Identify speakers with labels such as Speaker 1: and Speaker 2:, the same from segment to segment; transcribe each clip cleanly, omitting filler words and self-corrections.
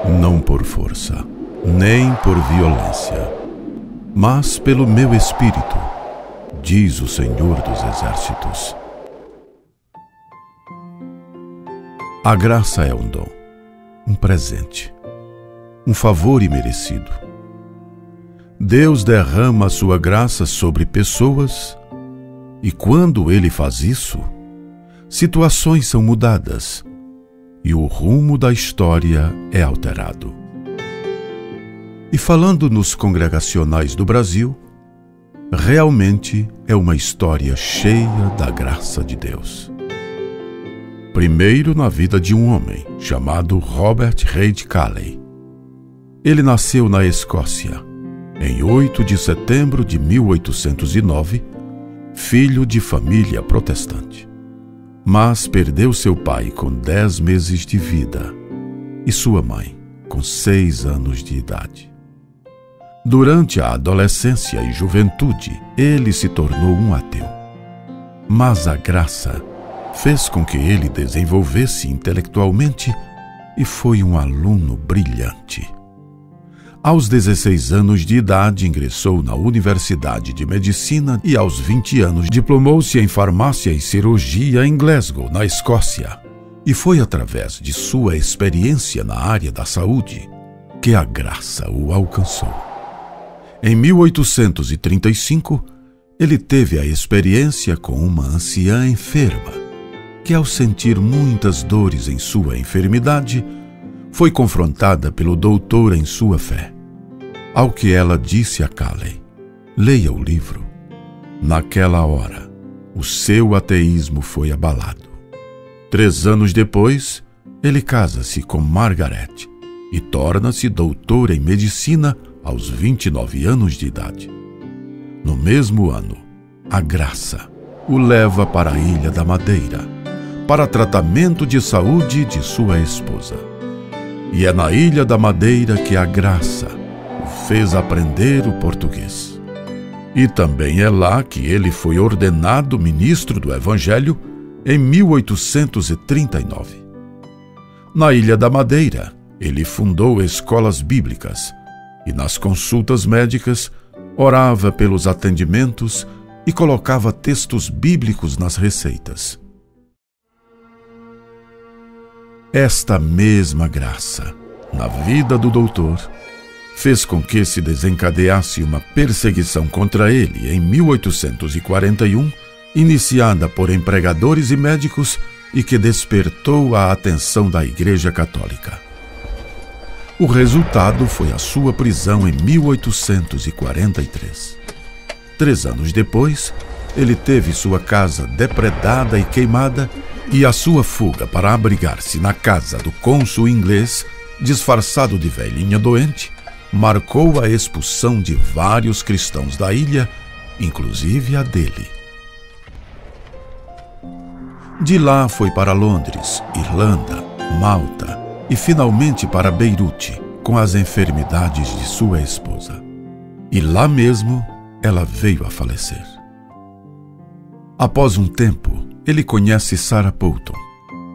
Speaker 1: não por força, nem por violência, mas pelo meu Espírito, diz o Senhor dos Exércitos. A graça é um dom, um presente, um favor imerecido. Deus derrama a sua graça sobre pessoas e, quando Ele faz isso, situações são mudadas e o rumo da história é alterado. E falando nos congregacionais do Brasil, realmente é uma história cheia da graça de Deus. Primeiro, na vida de um homem chamado Robert Reid Calley. Ele nasceu na Escócia, em 8 de setembro de 1809, filho de família protestante. Mas perdeu seu pai com 10 meses de vida e sua mãe com 6 anos de idade. Durante a adolescência e juventude, ele se tornou um ateu. Mas a graça fez com que ele desenvolvesse intelectualmente e foi um aluno brilhante. Aos 16 anos de idade, ingressou na Universidade de Medicina e, aos 20 anos, diplomou-se em farmácia e cirurgia em Glasgow, na Escócia. E foi através de sua experiência na área da saúde que a graça o alcançou. Em 1835, ele teve a experiência com uma anciã enferma, que, ao sentir muitas dores em sua enfermidade, foi confrontada pelo doutor em sua fé. Ao que ela disse a Calley: leia o livro. Naquela hora, o seu ateísmo foi abalado. 3 anos depois, ele casa-se com Margaret e torna-se doutor em medicina aos 29 anos de idade. No mesmo ano, a graça o leva para a Ilha da Madeira, para tratamento de saúde de sua esposa. E é na Ilha da Madeira que a graça o fez aprender o português. E também é lá que ele foi ordenado ministro do Evangelho em 1839. Na Ilha da Madeira, ele fundou escolas bíblicas e, nas consultas médicas, orava pelos atendimentos e colocava textos bíblicos nas receitas. Esta mesma graça, na vida do doutor, fez com que se desencadeasse uma perseguição contra ele em 1841, iniciada por empregadores e médicos e que despertou a atenção da Igreja Católica. O resultado foi a sua prisão em 1843. 3 anos depois, ele teve sua casa depredada e queimada e a sua fuga para abrigar-se na casa do cônsul inglês, disfarçado de velhinha doente, marcou a expulsão de vários cristãos da ilha, inclusive a dele. De lá foi para Londres, Irlanda, Malta e finalmente para Beirute, com as enfermidades de sua esposa. E lá mesmo ela veio a falecer. Após um tempo, ele conhece Sarah Poulton,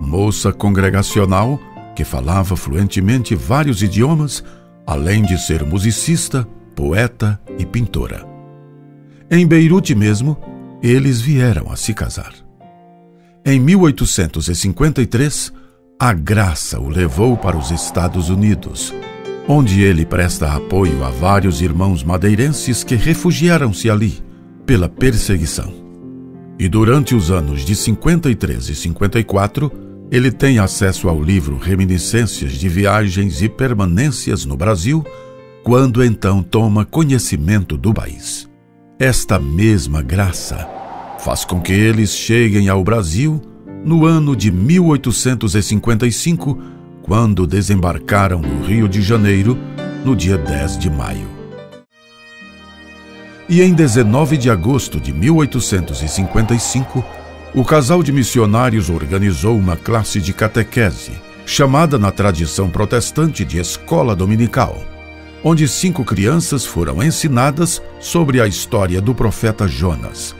Speaker 1: moça congregacional que falava fluentemente vários idiomas, além de ser musicista, poeta e pintora. Em Beirute mesmo, eles vieram a se casar. Em 1853, a graça o levou para os Estados Unidos, onde ele presta apoio a vários irmãos madeirenses que refugiaram-se ali pela perseguição. E durante os anos de 53 e 54, ele tem acesso ao livro Reminiscências de Viagens e Permanências no Brasil, quando então toma conhecimento do país. Esta mesma graça faz com que eles cheguem ao Brasil no ano de 1855, quando desembarcaram no Rio de Janeiro, no dia 10 de maio. E em 19 de agosto de 1855, o casal de missionários organizou uma classe de catequese, chamada na tradição protestante de escola dominical, onde 5 crianças foram ensinadas sobre a história do profeta Jonas.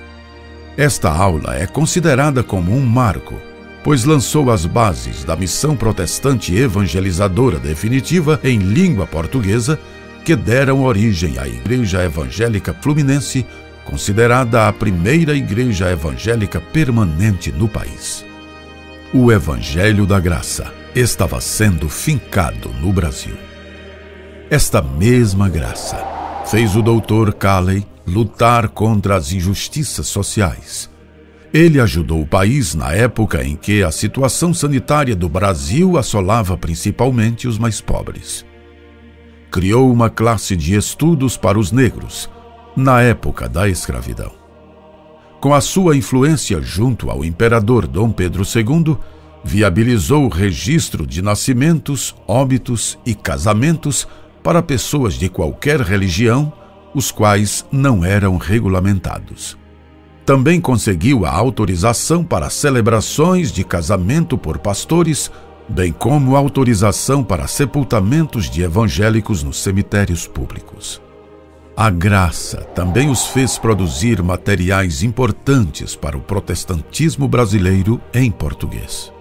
Speaker 1: Esta aula é considerada como um marco, pois lançou as bases da missão protestante evangelizadora definitiva em língua portuguesa, que deram origem à Igreja Evangélica Fluminense, considerada a primeira igreja evangélica permanente no país. O Evangelho da Graça estava sendo fincado no Brasil. Esta mesma graça fez o Dr. Calley lutar contra as injustiças sociais. Ele ajudou o país na época em que a situação sanitária do Brasil assolava principalmente os mais pobres. Criou uma classe de estudos para os negros, na época da escravidão. Com a sua influência junto ao imperador Dom Pedro II, viabilizou o registro de nascimentos, óbitos e casamentos para pessoas de qualquer religião, os quais não eram regulamentados. Também conseguiu a autorização para celebrações de casamento por pastores, bem como autorização para sepultamentos de evangélicos nos cemitérios públicos. A graça também os fez produzir materiais importantes para o protestantismo brasileiro em português.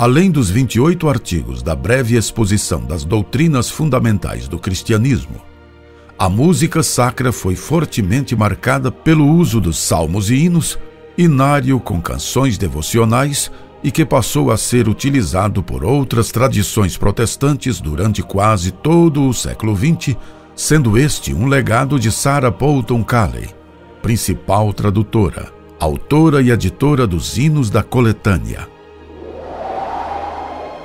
Speaker 1: Além dos 28 artigos da breve exposição das doutrinas fundamentais do cristianismo, a música sacra foi fortemente marcada pelo uso dos salmos e hinos, inário com canções devocionais, e que passou a ser utilizado por outras tradições protestantes durante quase todo o século XX, sendo este um legado de Sarah Poulton Calley, principal tradutora, autora e editora dos hinos da coletânea.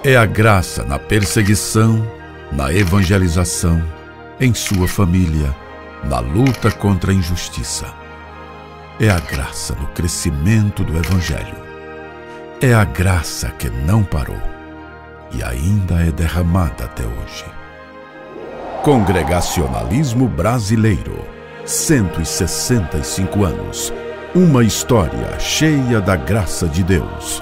Speaker 1: É a graça na perseguição, na evangelização, em sua família, na luta contra a injustiça. É a graça no crescimento do Evangelho. É a graça que não parou e ainda é derramada até hoje. Congregacionalismo brasileiro, 165 anos. Uma história cheia da graça de Deus.